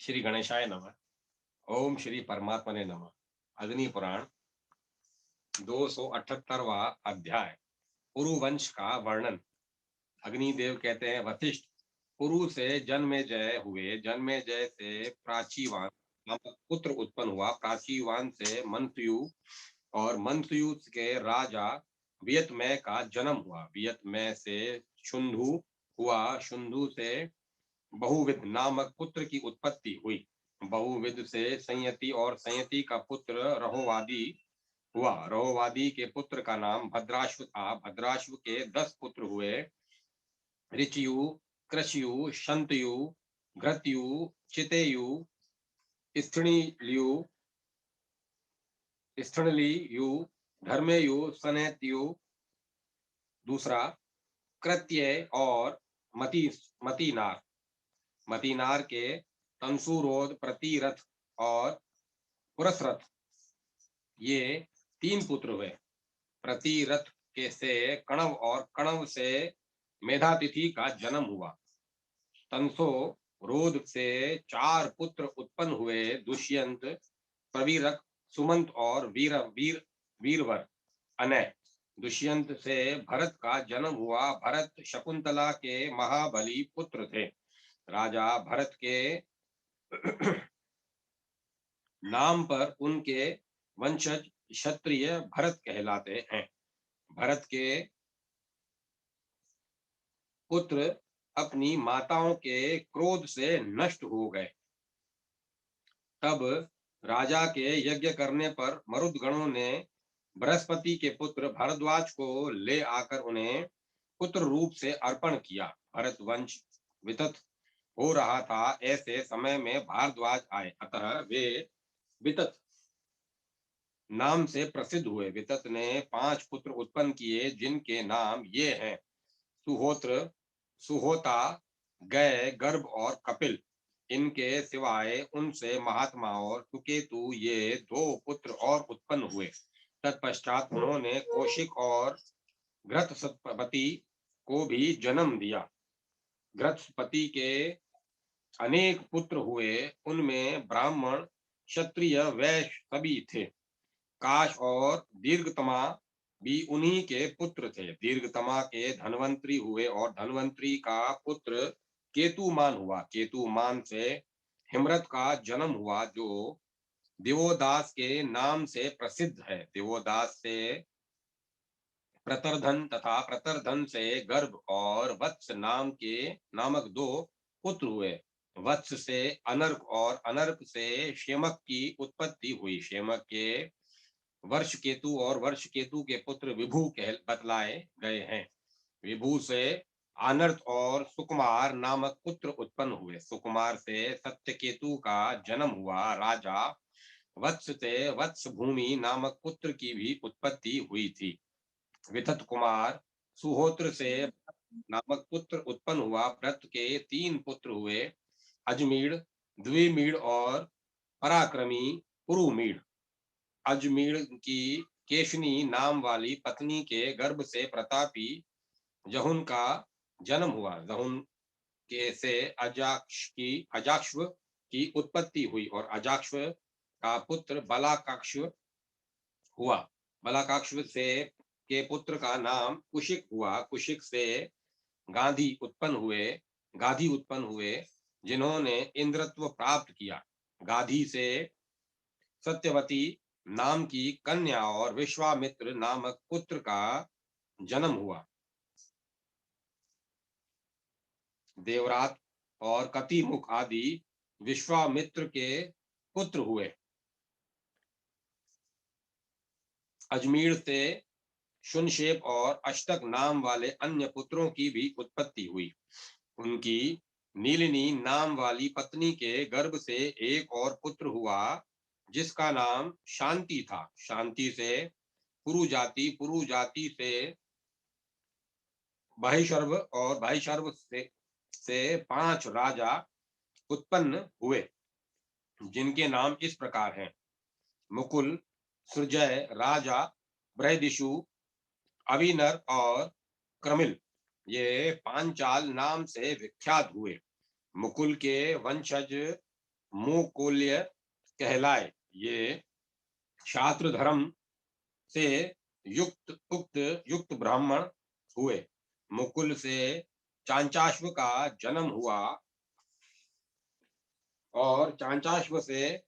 श्री गणेशाय नमः। ओम श्री परमात्मने नमः। अग्नि पुराण 278वां अध्याय। पुरुवंश का वर्णन। अग्निदेव कहते हैं, वशिष्ठ, पुरु से जन्मेजय हुए, जन्मेजय से प्राचीवान नामक पुत्र उत्पन्न हुआ, प्राचीवान से मंत्रयु और मंत्रयु के राजा वियतमय का जन्म हुआ, वियतमय से शुंधु हुआ, शुंधु से बहुविध नामक पुत्र की उत्पत्ति हुई, बहुविध से संयति और संयति का पुत्र रहोवादी हुआ, रहोवादी के पुत्र का नाम भद्राश्व था, भद्राश्व के 10 पुत्र हुए, ऋचियु, कृषयु, शंतयु, घृतयु, चितेयु, स्थिणिलयु, स्थणलियु, धर्मेयु, सनेत्यु, दूसरा कृत्य और मतीनार। मतीनार के तंसुरोध, प्रतिरथ और पुरसरथ, ये 3 पुत्र हुए। प्रतिरथ के से कणव और कणव से मेधातिथि का जन्म हुआ। तंसो रोध से 4 पुत्र उत्पन्न हुए, दुष्यंत, प्रवीरक, सुमंत और वीरवर। अनय दुष्यंत से भरत का जन्म हुआ, भरत शकुंतला के महाबली पुत्र थे। राजा भरत के नाम पर उनके वंशज क्षत्रिय भरत कहलाते हैं। भरत के पुत्र अपनी माताओं के क्रोध से नष्ट हो गए। तब राजा के यज्ञ करने पर मरुदगणों ने बृहस्पति के पुत्र भारद्वाज को ले आकर उन्हें पुत्र रूप से अर्पण किया। भरत वंश वितत हो रहा था, ऐसे समय में भारद्वाज आए, अतः वे वितत नाम से प्रसिद्ध हुए। वितत ने 5 पुत्र उत्पन्न किए, जिनके नाम ये हैं: सुहोत्र, सुहोता, गय, गर्भ और कपिल। इनके सिवाय उनसे महात्मा और सुकेतु, ये 2 पुत्र और उत्पन्न हुए। तत्पश्चात उन्होंने कौशिक और घृतपति को भी जन्म दिया। घृतपति के अनेक पुत्र हुए, उनमें ब्राह्मण, क्षत्रिय, वैश्य सभी थे। काश और दीर्घतमा भी उन्हीं के पुत्र थे। दीर्घतमा के धनवंतरी हुए और धनवंतरी का पुत्र केतुमान हुआ। केतुमान से हिमरत का जन्म हुआ, जो दिवोदास के नाम से प्रसिद्ध है। दिवोदास से प्रतरधन तथा प्रतरधन से गर्भ और वत्स नामक 2 पुत्र हुए। वत्स से अनर्क और अनर्क से शेमक की उत्पत्ति हुई। शेमक के वर्ष केतु और वर्ष केतु के पुत्र विभु बतलाए गए हैं। विभु से आनर्त और सुकुमार नामक पुत्र उत्पन्न हुए। सुकुमार से सत्यकेतु का जन्म हुआ। राजा वत्स से वत्स भूमि नामक पुत्र की भी उत्पत्ति हुई थी। वितत कुमार सुहोत्र से नामक पुत्र उत्पन्न हुआ। व्रत के 3 पुत्र हुए, अजमीड़, द्विमीड़ और पराक्रमी पुरुमीड़। अजमीड़ की केशनी नाम वाली पत्नी के गर्भ से प्रतापी जहुन का जन्म हुआ। जहुन के से अजाक्ष्व की उत्पत्ति हुई और अजाक्ष्व का पुत्र बलाकाक्ष हुआ। बलाकाक्ष से के पुत्र का नाम कुशिक हुआ। कुशिक से गाधी उत्पन्न हुए, जिन्होंने इंद्रत्व प्राप्त किया। गाधी से सत्यवती नाम की कन्या और विश्वामित्र नामक पुत्र का जन्म हुआ। देवरात और कतिमुख आदि विश्वामित्र के पुत्र हुए। अजमीर से शुनशेप और अष्टक नाम वाले अन्य पुत्रों की भी उत्पत्ति हुई। उनकी नीलिनी नाम वाली पत्नी के गर्भ से एक और पुत्र हुआ, जिसका नाम शांति था। शांति से पुरु जाति से भाईशर्व और भाईशर्व से 5 राजा उत्पन्न हुए, जिनके नाम इस प्रकार हैं: मुकुल, सुजय, राजा, बृहदिषु, अविनर और क्रमिल। ये पांचाल नाम से विख्यात हुए। मुकुल के वंशज मुकुल्य कहलाए। ये शास्त्र धर्म से युक्त ब्राह्मण हुए। मुकुल से चांचाश्व का जन्म हुआ और चांचाश्व से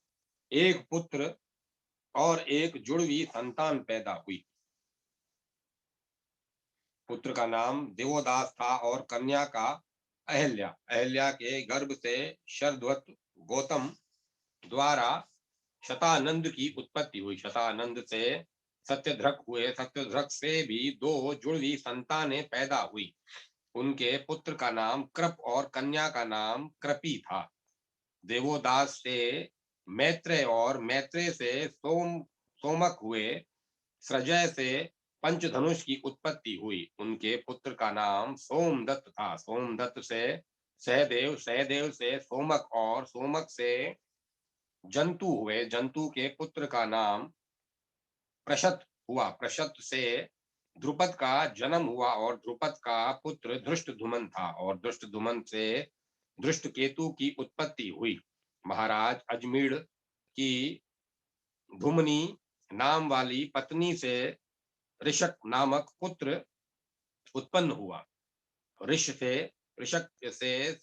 एक पुत्र और एक जुड़वी संतान पैदा हुई। पुत्र का नाम देवोदास था और कन्या का अहल्या। अहल्या के गर्भ से शरद्वत गौतम द्वारा शतानंद की उत्पत्ति हुई। शतानंद से सत्यध्रक हुए। सत्यध्रक से भी दो जुड़वी संतानें पैदा हुई। उनके पुत्र का नाम कृप और कन्या का नाम कृपी था। देवोदास से मैत्रेय और मैत्रेय से सोमक हुए। सृजय से पंचधनुष की उत्पत्ति हुई। उनके पुत्र का नाम सोमदत्त था। सोमदत्त से सहदेव, सहदेव से सोमक और सोमक से जंतु हुए। जंतु के पुत्र का नाम प्रशत हुआ। प्रशत से ध्रुपद का जन्म हुआ और ध्रुपद का पुत्र धृष्टधुमन था और धृष्टधुमन से धृष्टकेतु की उत्पत्ति हुई। महाराज अजमीर की धुमनी नाम वाली पत्नी से ऋषक नामक पुत्र उत्पन्न हुआ। ऋषक से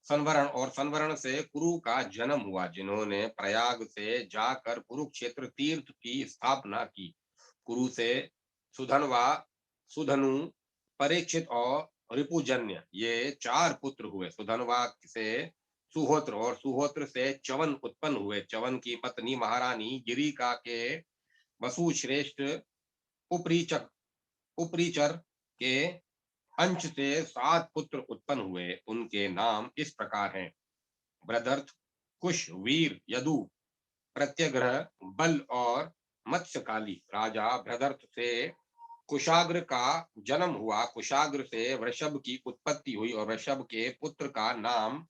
संवरण और संवरण से कुरु का जन्म हुआ, जिन्होंने प्रयाग से जाकर कुरुक्षेत्र तीर्थ की स्थापना की। कुरु से सुधनवा, सुधनु, परीक्षित और रिपुजन्य, ये 4 पुत्र हुए। सुधनवा से सुहोत्र और सुहोत्र से च्यवन उत्पन्न हुए। च्यवन की पत्नी महारानी गिरिका के वसु श्रेष्ठ उपरीचक उपरीचर के अंश से 7 पुत्र उत्पन्न हुए। उनके नाम इस प्रकार हैं: ब्रदर्थ, कुश, वीर, यदु, प्रत्यग्रह, बल और मत्स्यकाली। राजा भ्रदर्थ से कुशाग्र का जन्म हुआ। कुशाग्र से वृषभ की उत्पत्ति हुई और वृषभ के पुत्र का नाम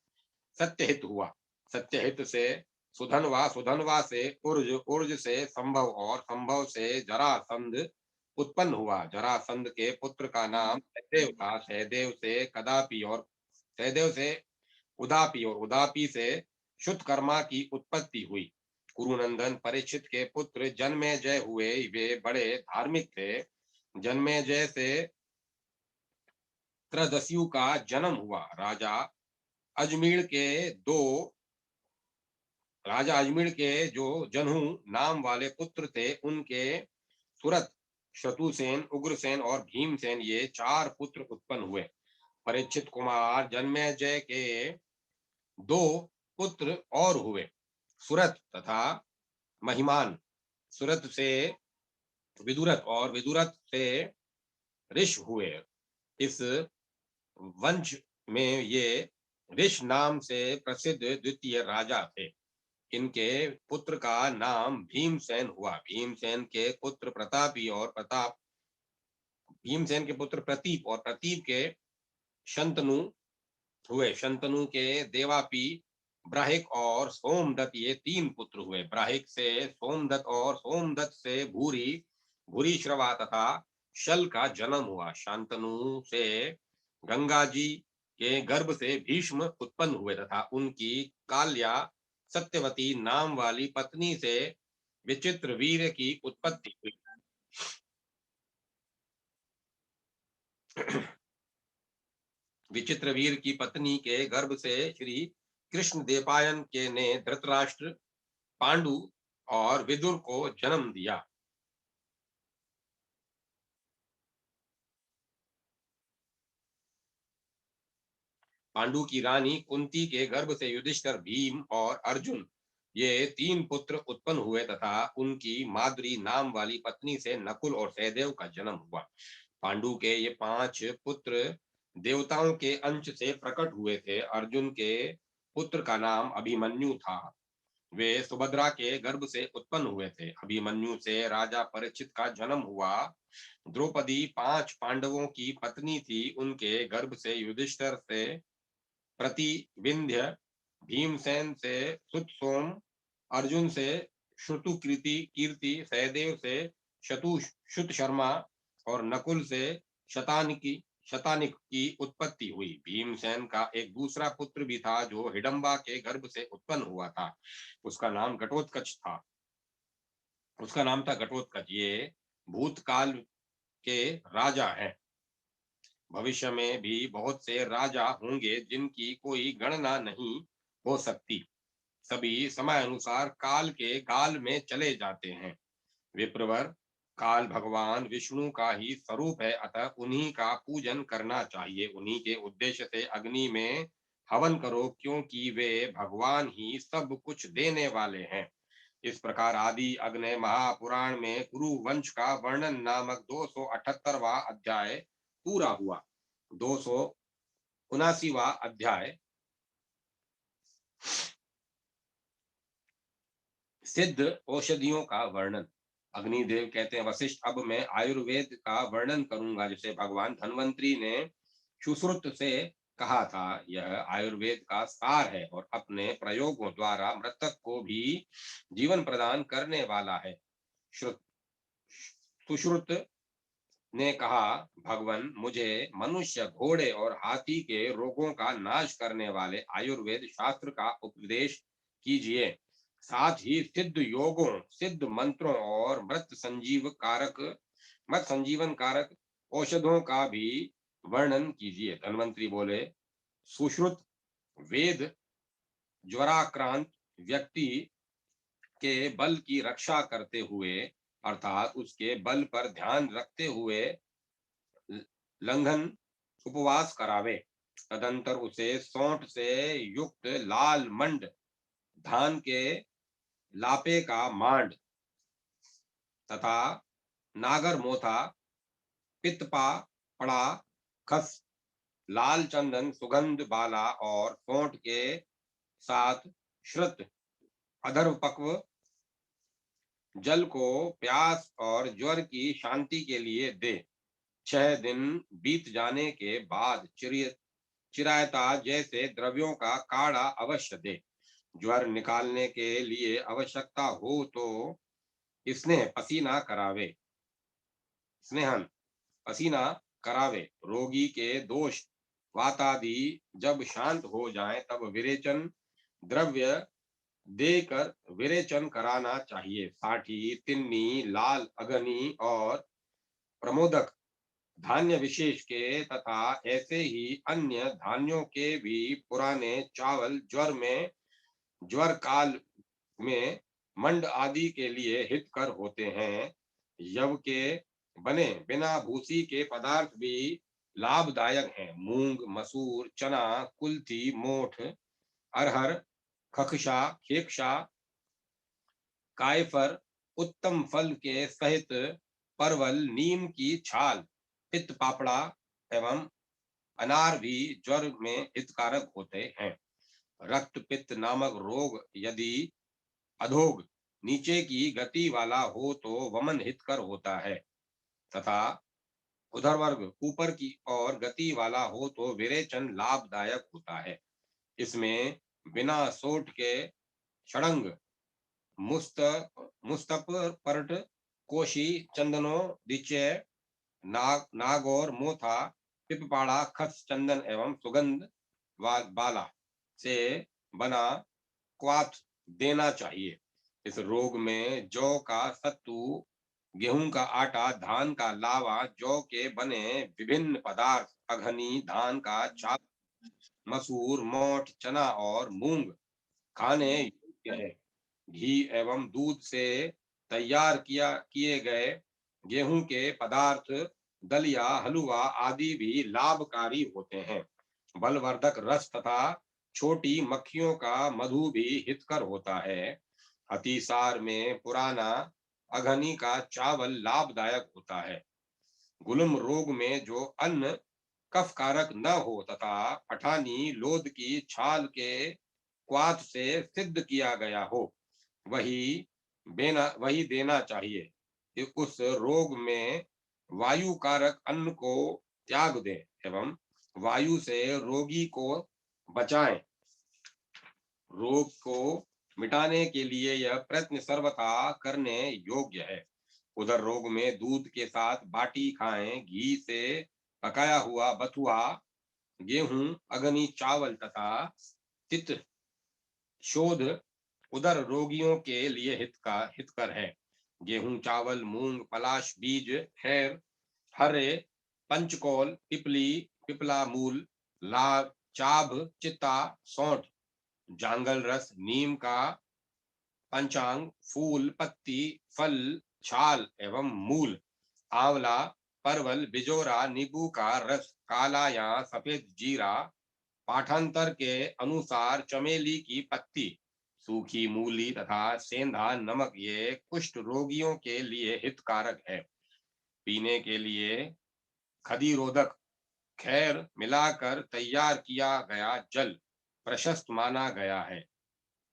सत्यहित हुआ। सत्यहित से सुधनवा, सुधनवा से उर्ज, उर्ज से संभव और संभव से जरासंध उत्पन्न हुआ। जरासंध के पुत्र का नाम सहदेव था। सहदेव से कदापि और सहदेव से उदापी और उदापी से शुतकर्मा की उत्पत्ति हुई। कुरुनंदन परीक्षित के पुत्र जन्मेजय हुए। वे बड़े धार्मिक थे। जन्मेजय से त्रदस्यु का जन्म हुआ। राजा अजमेर के जो जनहू नाम वाले पुत्र थे, उनके सुरत, शत्रुसेन, उग्रसेन और भीमसेन, ये 4 पुत्र उत्पन्न हुए। परीक्षित कुमार जन्मेजय के 2 पुत्र और हुए, सुरत तथा महिमान। सुरत से विदुरथ और विदुरथ से ऋष हुए। इस वंश में ये ऋष नाम से प्रसिद्ध द्वितीय राजा थे। इनके पुत्र का नाम भीमसेन हुआ। भीमसेन के पुत्र प्रतीप और प्रतीप के शंतनु हुए। शंतनु के देवापी, ब्राहिक और सोमदत्त, ये 3 पुत्र हुए। ब्राहिक से सोमदत्त और सोमदत्त से भूरी, भूरीश्रवा तथा शल का जन्म हुआ। शांतनु से गंगा जी के गर्भ से भीष्म उत्पन्न हुए तथा उनकी काल्या सत्यवती नाम वाली पत्नी से विचित्र वीर की उत्पत्ति हुई। विचित्र वीर की पत्नी के गर्भ से श्री कृष्ण देवपायन के ने धृतराष्ट्र, पांडु और विदुर को जन्म दिया। पांडु की रानी कुंती के गर्भ से युधिष्ठिर, भीम और अर्जुन, ये 3 पुत्र उत्पन्न हुए तथा उनकी माद्री नाम वाली पत्नी से नकुल और सहदेव का जन्म हुआ। पांडु के ये 5 पुत्र देवताओं के अंश से प्रकट हुए थे। अर्जुन के पुत्र का नाम अभिमन्यु था। वे सुभद्रा के गर्भ से उत्पन्न हुए थे। अभिमन्यु से राजा परीक्षित का जन्म हुआ। द्रौपदी 5 पांडवों की पत्नी थी। उनके गर्भ से युधिष्ठिर से प्रतिविंध्य, भीमसेन से सुतसोम, अर्जुन से श्रुतु कीर्ति, सहदेव से शुत शर्मा और नकुल से शतानिकी शतानिक की उत्पत्ति हुई। भीमसेन का एक दूसरा पुत्र भी था जो हिडम्बा के गर्भ से उत्पन्न हुआ था। उसका नाम घटोत्कच था। उसका नाम था घटोत्कच। ये भूतकाल के राजा हैं। भविष्य में भी बहुत से राजा होंगे जिनकी कोई गणना नहीं हो सकती। सभी समय अनुसार काल के गाल में चले जाते हैं। विप्रवर, काल भगवान विष्णु का ही स्वरूप है, अतः उन्हीं का पूजन करना चाहिए। उन्हीं के उद्देश्य से अग्नि में हवन करो, क्योंकि वे भगवान ही सब कुछ देने वाले हैं। इस प्रकार आदि अग्नि महापुराण में कुरु वंश का वर्णन नामक 278वां अध्याय पूरा हुआ। 279वां अध्याय सिद्ध औषधियों का वर्णन। अग्निदेव कहते हैं, वशिष्ठ, अब मैं आयुर्वेद का वर्णन करूंगा, जिसे भगवान धन्वंतरी ने सुश्रुत से कहा था। यह आयुर्वेद का सार है और अपने प्रयोगों द्वारा मृतक को भी जीवन प्रदान करने वाला है। सुश्रुत ने कहा, भगवान, मुझे मनुष्य, घोड़े और हाथी के रोगों का नाश करने वाले आयुर्वेद शास्त्र का उपदेश कीजिए। साथ ही सिद्ध योगों, सिद्ध मंत्रों और मृत संजीवन कारक औषधों का भी वर्णन कीजिए। धन्वंतरी बोले, सुश्रुत वेद ज्वराक्रांत व्यक्ति के बल की रक्षा करते हुए, अर्थात उसके बल पर ध्यान रखते हुए लंघन उपवास करावे। तदंतर उसे सौंठ से युक्त लाल मंड, धान के लापे का मांड तथा नागर मोथा, पित्तपा पड़ा खस, लाल चंदन, सुगंध बाला और सौंठ के साथ श्रुत अधर्वपक्व जल को प्यास और ज्वर की शांति के लिए दे। 6 दिन बीत जाने के बाद चिरायता जैसे द्रव्यों का काढ़ा अवश्य दे। ज्वर निकालने के लिए आवश्यकता हो तो स्नेहन पसीना करावे। रोगी के दोष वातादि जब शांत हो जाए तब विरेचन द्रव्य देकर विरेचन कराना चाहिए। साठी, तिन्नी, लाल अगनी और प्रमोदक धान्य विशेष के तथा ऐसे ही अन्य धान्यों के भी पुराने चावल ज्वर काल में मंड आदि के लिए हितकर होते हैं। यव के बने बिना भूसी के पदार्थ भी लाभदायक हैं। मूंग, मसूर, चना, कुल्थी, मोठ, अरहर, खखशा, खेक्षा, कायफर, उत्तम फल के सहित परवल, नीम की छाल, पित्त पापड़ा एवं अनार भी ज्वर में हितकारक होते हैं। रक्त पित्त नामक रोग यदि अधोग नीचे की गति वाला हो तो वमन हितकर होता है, तथा उधरवर्ग ऊपर की ओर गति वाला हो तो विरेचन लाभदायक होता है। इसमें बिना सोट के षडंग, मुस्तपर्ट, कोशी, चंदनो, दिचय, नागौर, मोथा, पिपपाड़ा, खस, चंदन एवं सुगंध बाला से बना क्वाथ देना चाहिए। इस रोग में जौ का सत्तू, गेहूं का आटा, धान का लावा, जौ के बने विभिन्न पदार्थ, अघनी, धान का चावल, मसूर, मोठ, चना और मूंग खाने योग्य है। घी एवं दूध से तैयार किए गए गेहूं के पदार्थ, दलिया, हलवा आदि भी लाभकारी होते हैं। बलवर्धक रस तथा छोटी मक्खियों का मधु भी हितकर होता है। अतिसार में पुराना अघनी का चावल लाभदायक होता है। गुलम रोग में जो अन्न कफ कारक न हो तथा पठानी लोद की छाल के क्वाथ से सिद्ध किया गया हो, वही देना चाहिए। कि उस रोग में वायु कारक अन्न को त्याग दें एवं वायु से रोगी को बचाएं। रोग को मिटाने के लिए यह प्रयत्न सर्वथा करने योग्य है। उधर रोग में दूध के साथ बाटी खाएं, घी से पकाया हुआ बथुआ, गेहूं, अग्नि चावल तथा तित शोध उदर रोगियों के लिए हितकर है। गेहूं, चावल, मूंग, पलाश, बीज, खैर, हरे, पंचकौल, पिपली, पिपला मूल, लाभ, चाभ, चित्ता, सौंठ, जांगल रस, नीम का पंचांग, फूल, पत्ती, फल, छाल एवं मूल, आंवला, परवल, बिजोरा, नींबू का रस, काला या सफेद जीरा, पाठांतर के अनुसार चमेली की पत्ती, सूखी मूली तथा सेंधा नमक ये कुष्ठ रोगियों के लिए हितकारक है। पीने के लिए खदिरोधक खैर मिलाकर तैयार किया गया जल प्रशस्त माना गया है।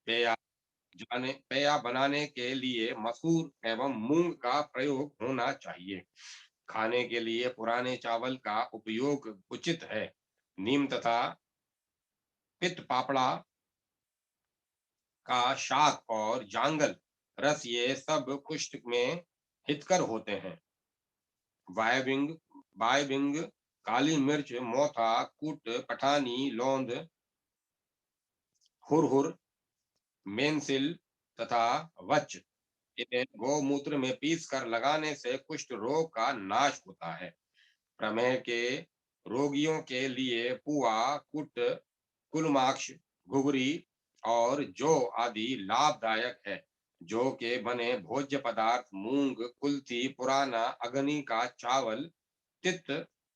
पेया पेया बनाने के लिए मसूर एवं मूंग का प्रयोग होना चाहिए। खाने के लिए पुराने चावल का उपयोग उचित है। नीम तथा पित्त पापड़ा का शाक और जांगल रस ये सब कुष्ठ में हितकर होते हैं। वायबिंग बायबिंग, काली मिर्च, मोथा, कूट, पठानी, लौंद, हुरहुर, मेनसिल तथा वच इन्हें गौमूत्र में पीस कर लगाने से कुष्ठ रोग का नाश होता है। प्रमेह के रोगियों के लिए पुआ, कुट, कुलमाक्ष, घुघरी और जौ आदि लाभदायक है। जौ के बने भोज्य पदार्थ मूंग, कुल्थी, पुराना, अग्नि का चावल, तित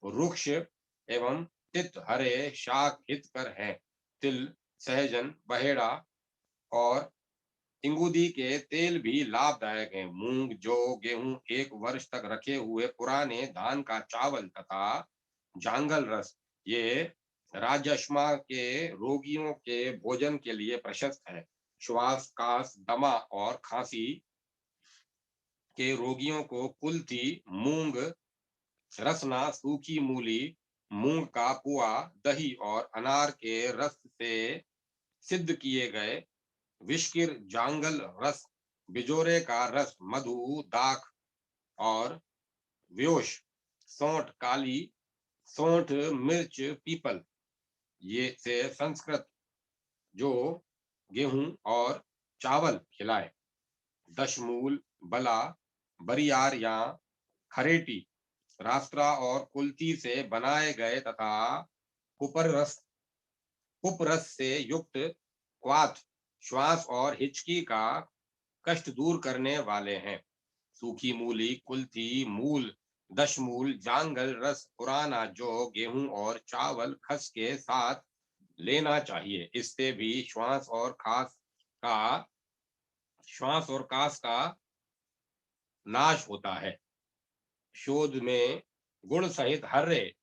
वृक्ष एवं तित हरे शाक हितकर हैं। तिल, सहजन, बहेड़ा और इंगुदी के तेल भी लाभदायक हैं। मूंग, जौ, गेहूं, एक वर्ष तक रखे हुए पुराने धान का चावल तथा जांगल रस ये राजश्मा के रोगियों के भोजन के लिए प्रशस्त है। श्वास, कास, दमा और खांसी के रोगियों को कुल्थी, मूंग, रसना, सूखी मूली, मूंग का पुआ, दही और अनार के रस से सिद्ध किए गए विष्किर, जांगल रस, बिजोरे का रस, मधु, दाख और व्योश, सौंठ, काली सौंठ, मिर्च, पीपल ये से संस्कृत जो गेहूं और चावल खिलाए। दशमूल, बला, बरियार या खरेटी, रास्त्रा और कुल्थी से बनाए गए तथा कुपर रस से युक्त क्वाथ श्वास और हिचकी का कष्ट दूर करने वाले हैं। सूखी मूली, कुल्थी, मूल, दशमूल, जांगल रस, पुराना जौ, गेहूं और चावल खस के साथ लेना चाहिए। इससे भी का श्वास और कास का नाश होता है। शोध में गुड़ सहित हर्रे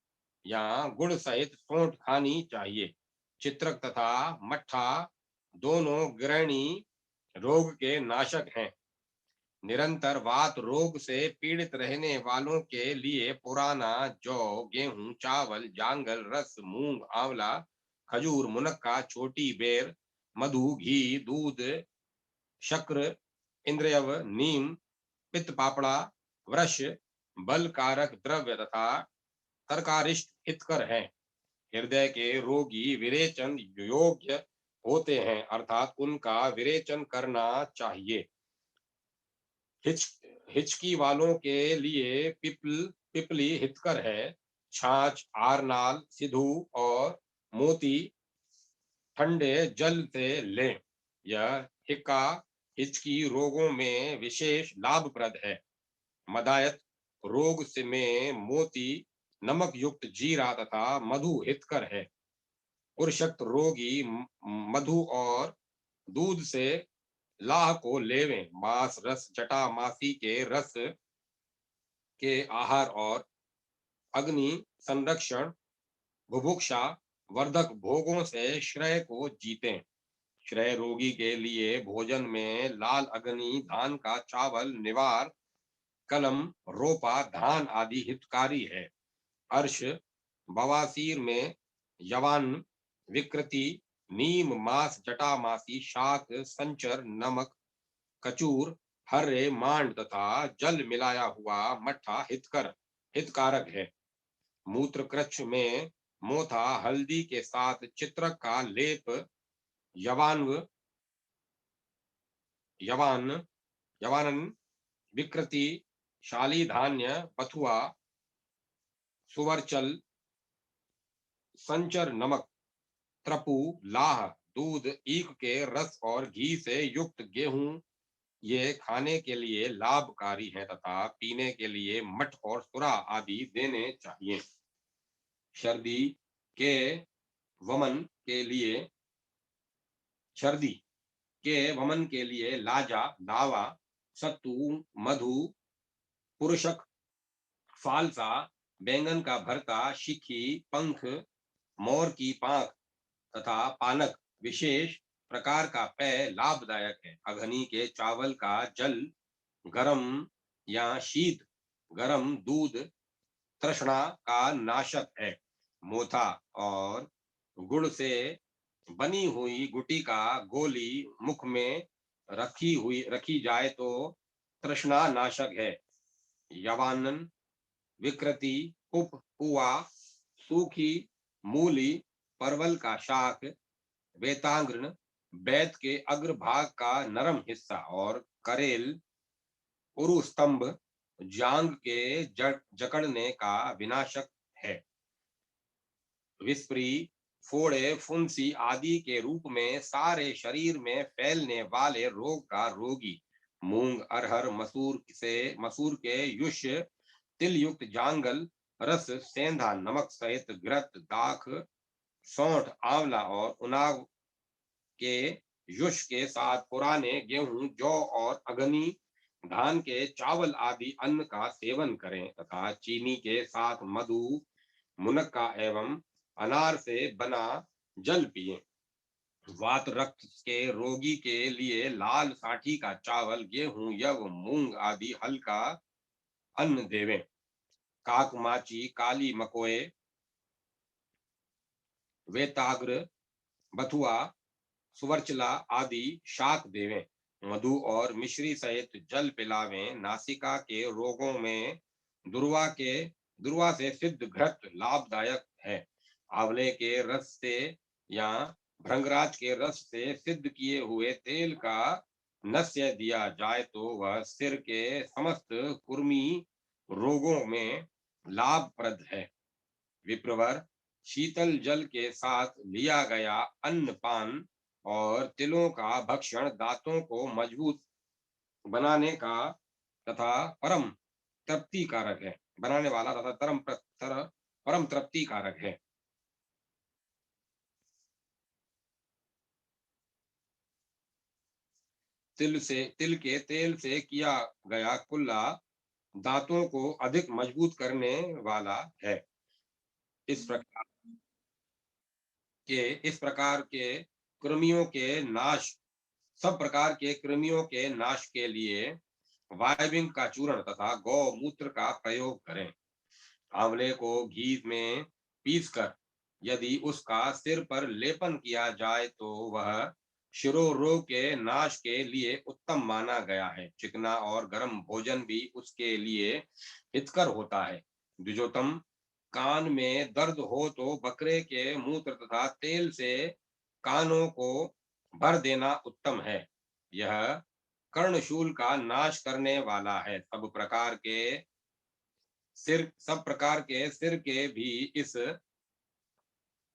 या गुड़ सहित सौंठ खानी चाहिए। चित्रक तथा मट्ठा दोनों गृहिणी रोग के नाशक हैं। निरंतर वात रोग से पीड़ित रहने वालों के लिए पुराना जौ, गेहूं, चावल, जांगल रस, मूंग, आंवला, खजूर, मुनक्का, छोटी बेर, मधु, घी, दूध, शक्र, इंद्रियव, नीम, पित्त पापड़ा, वृष, बल कारक द्रव्य तथा तरकारिष्ट हितकर हैं। हृदय के रोगी विरेचन योग्य होते हैं, अर्थात उनका विरेचन करना चाहिए। हिचकी वालों के लिए पिपली हितकर है। छाछ, आरनाल, सिधू और मोती ठंडे जल से लें। यह हिक्का हिचकी रोगों में विशेष लाभप्रद है। मदायत रोग से में मोती, नमक युक्त जीरा तथा मधु हितकर है। पुरुषक्त रोगी मधु और दूध से लाह को लेवें। मांस रस, जटा मासी के रस के आहार और अग्नि संरक्षण बुभुक्षा वर्धक भोगों से श्रेय को जीतें। श्रेय रोगी के लिए भोजन में लाल अग्नि, धान का चावल, निवार, कलम, रोपा, धान आदि हितकारी है। अर्श बवासीर में यवान, विकृति, नीम, मास, जटामासी, शाक, संचर, नमक, कचूर, हर्रे, मांड तथा जल मिलाया हुआ मट्ठा हितकारक है। मूत्र कृच्छ में मोथा हल्दी के साथ चित्रक का लेप, यवान यवान यवानन विकृति, शाली धान्य, बथुआ, सुवरचल, संचर नमक, त्रपु, लाह, दूध, ईख के रस और घी से युक्त गेहूं, ये खाने के लिए लाभकारी हैं तथा पीने के लिए मठ और सुरा आदि देने चाहिए। सर्दी के वमन के लिए सर्दी के वमन के लिए लाजा, लावा, सत्तू, मधु, पुरुषक, फालसा, बैंगन का भरता, शिखी, पंख, मोर की पांख तथा पानक विशेष प्रकार का पेय लाभदायक है। अघनी के चावल का जल गरम या शीत गरम दूध तृष्णा का नाशक है। मोथा और गुड़ से बनी हुई गुटी का गोली मुख में रखी जाए तो तृष्णा नाशक है। यवानन विकृति, उप, पुआ, सूखी मूली, परवल का शाक, वेतांग्र, बैत के अग्रभाग का नरम हिस्सा और करेल, उरु स्तंभ, जांग के जकड़ने का विनाशक है। विस्परी, फोड़े, फुंसी आदि के रूप में सारे शरीर में फैलने वाले रोग का रोगी मूंग, अरहर, मसूर के युष्य, तिल युक्त जांगल, रस, सेंधा नमक सहित घृत, दाख, सौंठ, आंवला और उनाव के युष के साथ पुराने गेहूं, जौ और अगनी धान के चावल आदि अन्न का सेवन करें तथा चीनी के साथ मधु, मुनक्का एवं अनार से बना जल पिए। वात रक्त के रोगी के लिए लाल साठी का चावल, गेहूं, यव, मूंग आदि हल्का अन्न देवें। काक माची, काली मकोए, वेताग्र, बथुआ, सुवरचला आदि शाक देवें। मधु और मिश्री सहित जल पिलावें। नासिका के रोगों में दुर्वा से सिद्ध घृत लाभदायक है। आंवले के रस से या भृंगराज के रस से सिद्ध किए हुए तेल का नस्य दिया जाए तो वह सिर के समस्त कुर्मी रोगों में लाभप्रद है। विप्रवर, शीतल जल के साथ लिया गया अन्न पान और तिलों का भक्षण दांतों को मजबूत बनाने का तथा परम तृप्ति कारक है, बनाने वाला तथा परम तृप्ति कारक है। तिल के तेल से किया गया कुल्ला दांतों को अधिक मजबूत करने वाला है। इस प्रकार इस प्रकार के कृमियों के नाश सब प्रकार के कृमियों के नाश के लिए वायविंग का चूर्ण तथा गौमूत्र का प्रयोग करें। आंवले को घी में पीसकर यदि उसका सिर पर लेपन किया जाए तो वह शिरोरोग के नाश के लिए उत्तम माना गया है। चिकना और गर्म भोजन भी उसके लिए हितकर होता है। द्विजोतम, कान में दर्द हो तो बकरे के मूत्र तथा तेल से कानों को भर देना उत्तम है। यह कर्णशूल का नाश करने वाला है। सब प्रकार के सिर के भी इस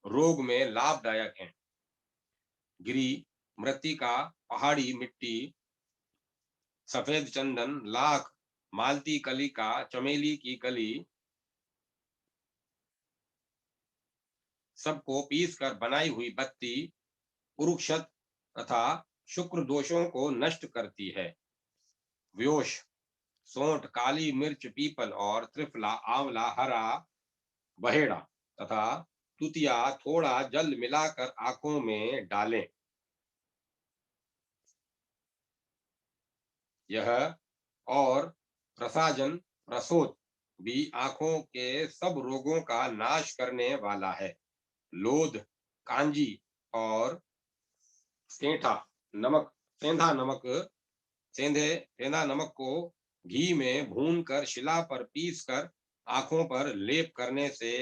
रोग में लाभदायक हैं। गिरी, मृत्तिका, पहाड़ी मिट्टी, सफेद चंदन, लाख, मालती कली का, चमेली की कली सबको पीसकर बनाई हुई बत्ती पुरुषत तथा शुक्र दोषों को नष्ट करती है। व्योश, सोंठ, काली मिर्च, पीपल और त्रिफला, आंवला, हरा बहेड़ा तथा तुतिया थोड़ा जल मिलाकर आंखों में डालें। यह और प्रसाजन प्रसोत भी आंखों के सब रोगों का नाश करने वाला है। लोध, कांजी और सेंधा नमक सेंधा नमक सेंधे सेंधा नमक को घी में भूनकर शिला पर पीसकर आंखों पर लेप करने से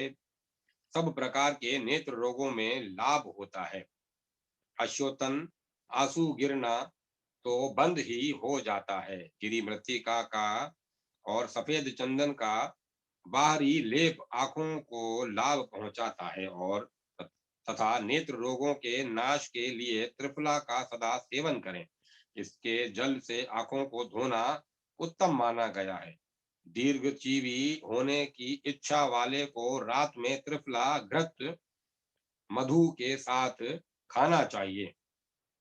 सब प्रकार के नेत्र रोगों में लाभ होता है। अश्वतन आंसू गिरना तो बंद ही हो जाता है। गिरी मृत्तिका का और सफेद चंदन का बाहरी लेप आंखों को लाभ पहुंचाता है और तथा नेत्र रोगों के नाश के लिए त्रिफला का सदा सेवन करें। इसके जल से आंखों को धोना उत्तम माना गया है। दीर्घजीवी होने की इच्छा वाले को रात में त्रिफला घृत मधु के साथ खाना चाहिए।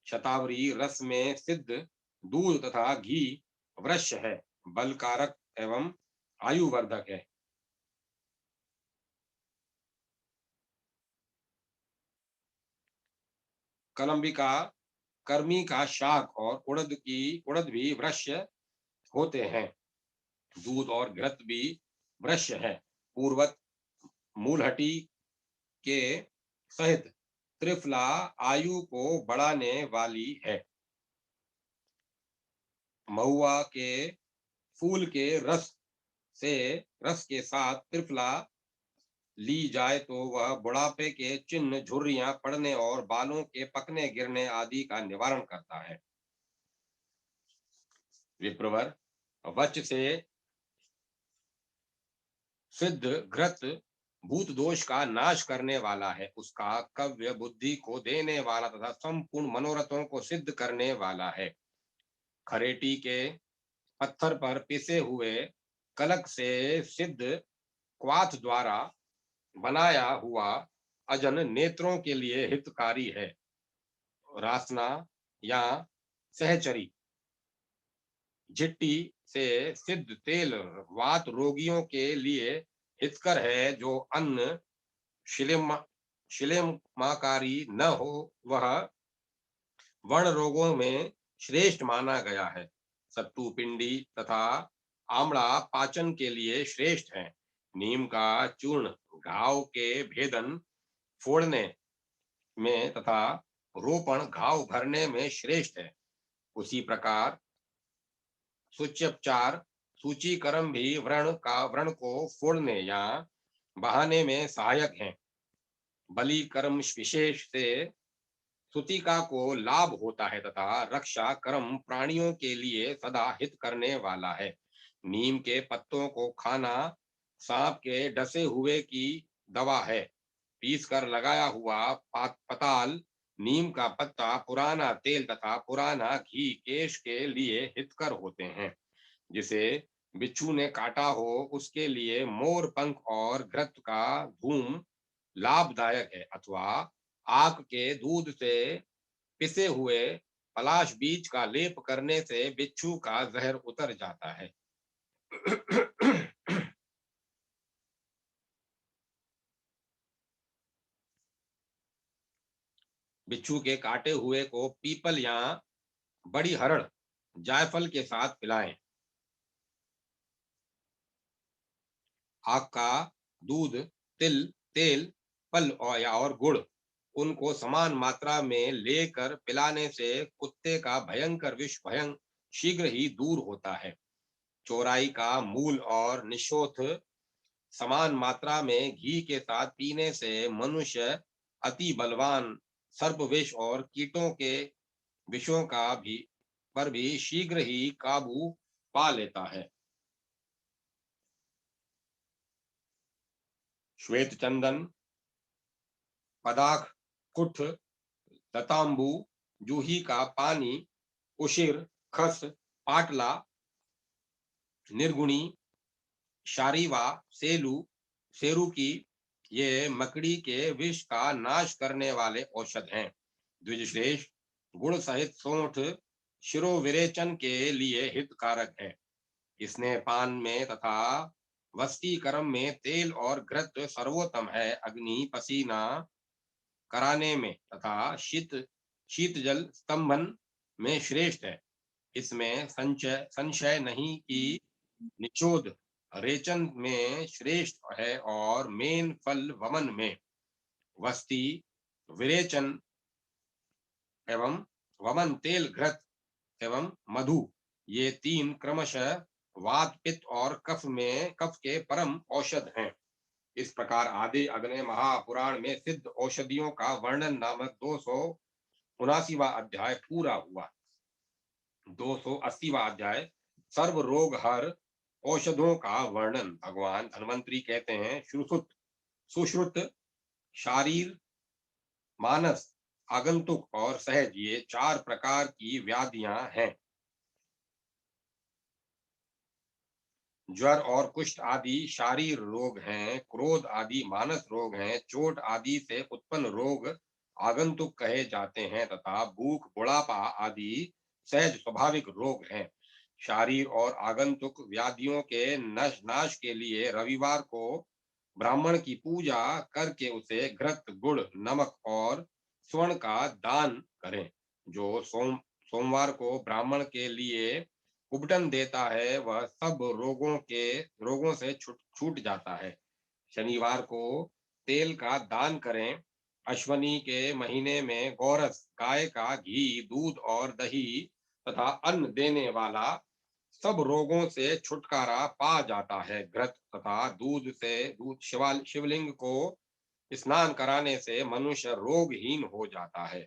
शतावरी रस में सिद्ध दूध तथा घी वृक्ष है, बलकारक एवं आयुवर्धक है। कलम्बिका, कर्मी का शाक और उड़द भी वृक्ष होते हैं। दूध और घृत भी वृक्ष है। पूर्वत मूलहटी के सहित त्रिफला आयु को बढ़ाने वाली है। महुआ के फूल के रस के साथ त्रिफला ली जाए तो वह बुढ़ापे के चिन्ह, झुर्रियां पड़ने और बालों के पकने गिरने आदि का निवारण करता है। विप्रवर, वच से सिद्ध घृत भूत दोष का नाश करने वाला है। उसका कव्य बुद्धि को देने वाला तथा संपूर्ण मनोरथों को सिद्ध करने वाला है। खरेटी के पत्थर पर पिसे हुए कलक से सिद्ध क्वाथ द्वारा बनाया हुआ अजन नेत्रों के लिए हितकारी है। रासना या सहचरी झिट्टी से सिद्ध तेल वात रोगियों के लिए हितकर है। जो अन्न शिलेमा शिलेमाकारी न हो वह वर्ण रोगों में श्रेष्ठ माना गया है। सत्तू पिंडी तथा आमला पाचन के लिए श्रेष्ठ है। नीम का चूर्ण घाव के भेदन फोड़ने में तथा रोपण घाव भरने में श्रेष्ठ है। उसी प्रकार सूच्योपचार सूचीकरण भी व्रण को फोड़ने या बहाने में सहायक है। बलि कर्म विशेष से सुतिका को लाभ होता है तथा रक्षा कर्म प्राणियों के लिए सदा हित करने वाला है। नीम के पत्तों को खाना सांप के डसे हुए की दवा है। पीस कर लगाया हुआ पताल नीम का पत्ता पुराना तेल तथा पुराना घी केश के लिए हितकर होते हैं। जिसे बिच्छू ने काटा हो उसके लिए मोर पंख और घृत का धूम लाभदायक है। अथवा आक के दूध से पिसे हुए पलाश बीज का लेप करने से बिच्छू का जहर उतर जाता है। बिच्छू के काटे हुए को पीपल या बड़ी हरड़ जायफल के साथ पिलाएं। आक का दूध, तिल, तेल, फल और गुड़ उनको समान मात्रा में लेकर पिलाने से कुत्ते का भयंकर विष शीघ्र ही दूर होता है। चौराई का मूल और निशोथ समान मात्रा में घी के साथ पीने से मनुष्य अति बलवान सर्प विष और कीटों के विषों का भी शीघ्र ही काबू पा लेता है। श्वेत चंदन, पदाख, कुठ, लतांबू, जूही का पानी, उशिर, खस, पाटला, निर्गुणी, शारीवा, सेरू की ये मकड़ी के विष का नाश करने वाले औषध हैं। द्विजश्रेष्ठ गुण सहित सौंठ शिरोविरेचन के लिए हितकारक है। इसने पान में तथा वस्तीकरण में तेल और घृत सर्वोत्तम है। अग्नि पसीना कराने में तथा शीत जल स्तंभन में श्रेष्ठ है। इसमें संशय नहीं कि निचोद रेचन में श्रेष्ठ है और मेन फल वमन में वस्ती विरेचन एवं वमन तेल घृत एवं मधु ये तीन क्रमशः वात पित्त और कफ के परम औषध हैं। इस प्रकार आदि अग्नि महापुराण में सिद्ध औषधियों का वर्णन नामक 279वां अध्याय पूरा हुआ। 280वां अध्याय सर्व रोग हर औषधों का वर्णन। भगवान धन्वंतरी कहते हैं, सुश्रुत सुश्रुत, शारीर, मानस, आगंतुक और सहज, ये 4 प्रकार की व्याधियां हैं। ज्वर और कुष्ठ आदि शारीर रोग हैं, क्रोध आदि मानस रोग हैं, चोट आदि से उत्पन्न रोग आगंतुक कहे जाते हैं तथा भूख बुढ़ापा आदि सहज स्वाभाविक रोग हैं। शारीर और आगंतुक व्याधियों के नाश के लिए रविवार को ब्राह्मण की पूजा करके उसे घृत, गुड़, नमक और स्वर्ण का दान करें। जो सोमवार को ब्राह्मण के लिए उबटन देता है, वह सब रोगों से छूट जाता है। शनिवार को तेल का दान करें। अश्वनी के महीने में गौरस गाय का घी, दूध और दही तथा अन्न देने वाला सब रोगों से छुटकारा पा जाता है। घृत तथा दूध शिवलिंग को स्नान कराने से मनुष्य रोगहीन हो जाता है।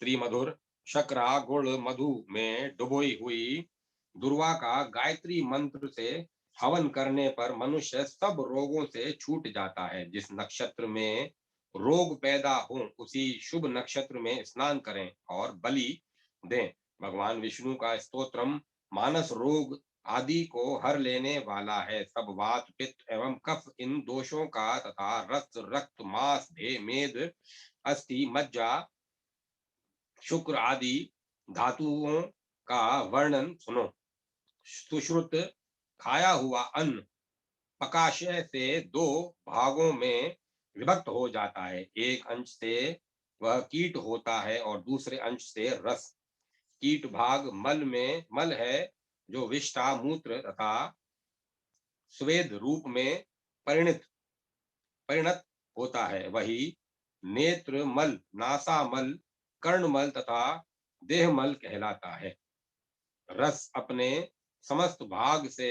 त्रिमधुर शकरा गुड़ मधु में डुबोई हुई दुर्वा का गायत्री मंत्र से हवन करने पर मनुष्य सब रोगों से छूट जाता है। जिस नक्षत्र में रोग पैदा हो उसी शुभ नक्षत्र में स्नान करें और बलि दें। भगवान विष्णु का स्तोत्रम मानस रोग आदि को हर लेने वाला है। सब वात पित्त एवं कफ इन दोषों का तथा रक्त, रक्त, मांस, मेद, अस्थि, मज्जा, शुक्र आदि धातुओं का वर्णन सुनो। सुश्रुत, खाया हुआ अन्न पकाशय से 2 भागों में विभक्त हो जाता है। एक अंश से वह कीट होता है और दूसरे अंश से रस। कीट भाग मल है, जो विष्ठा, मूत्र तथा स्वेद रूप में परिणत परिणत होता है। वही नेत्र मल, नासा मल, कर्णमल तथा देहमल कहलाता है। रस अपने समस्त भाग से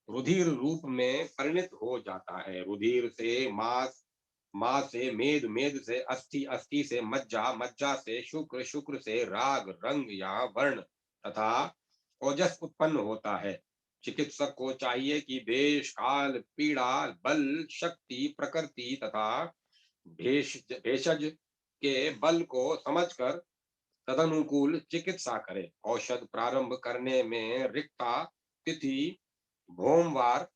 रुधिर रूप में परिणत हो जाता है। रुधिर से मांस, मांस से मेद, मेद से अस्थि, अस्थि से मज्जा, मज्जा से शुक्र, शुक्र से राग, रंग या वर्ण तथा ओजस उत्पन्न होता है। चिकित्सक को चाहिए कि देश, काल, पीड़ा, बल, शक्ति, प्रकृति तथा भेषज के बल को समझकर तदनुकूल चिकित्सा करे। औषध प्रारंभ करने में रिक्ता तिथि, भोमवार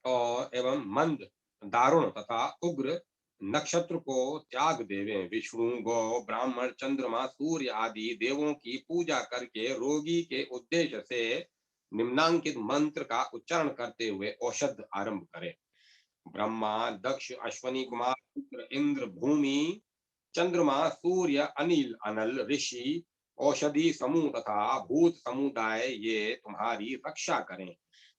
और एवं मंद, दारुण तथा उग्र नक्षत्र को त्याग देवे। विष्णु, गौ, ब्राह्मण, चंद्रमा, सूर्य आदि देवों की पूजा करके रोगी के उद्देश्य से निम्नांकित मंत्र का उच्चारण करते हुए औषध आरंभ करे। ब्रह्मा, दक्ष, अश्वनी कुमार, शुक्र, इंद्र, भूमि, चंद्रमा, सूर्य, अनिल, अनल, ऋषि, औषधि समूह तथा भूत समुदाय ये तुम्हारी रक्षा करें।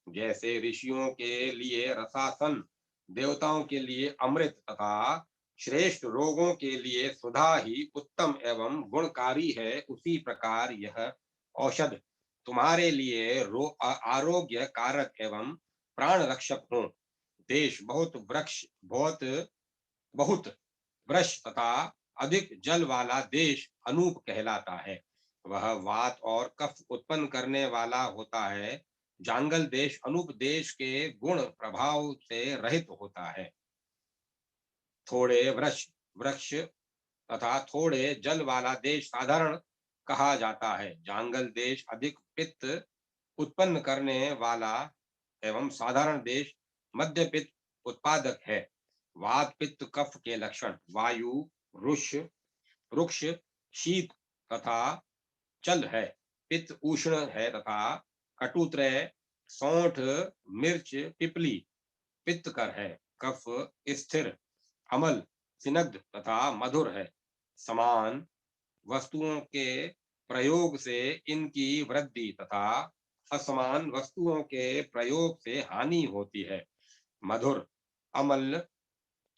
जैसे ऋषियों के लिए रसासन, देवताओं के लिए अमृत तथा श्रेष्ठ रोगों के लिए सुधा ही उत्तम एवं गुणकारी है, उसी प्रकार यह औषध तुम्हारे लिए आरोग्य कारक एवं प्राण रक्षक हो। देश बहुत वृक्ष तथा अधिक जल वाला देश अनूप कहलाता है। वह वात और कफ उत्पन्न करने वाला होता है। जांगल देश अनूप देश के गुण प्रभाव से रहित होता है। थोड़े वृक्ष वृक्ष तथा थोड़े जल वाला देश साधारण कहा जाता है। जांगल देश अधिक पित्त उत्पन्न करने वाला एवं साधारण देश मध्य पित्त उत्पादक है। वात पित्त कफ के लक्षण: वायु, रुष रुक्ष, शीत तथा चल है। पित्त उष्ण है तथा कटुत्रय, सौंठ, मिर्च, पिपली पित्तकर है। कफ स्थिर, अमल, स्निग्ध तथा मधुर है। समान वस्तुओं के प्रयोग से इनकी वृद्धि तथा असमान वस्तुओं के प्रयोग से हानि होती है। मधुर, अम्ल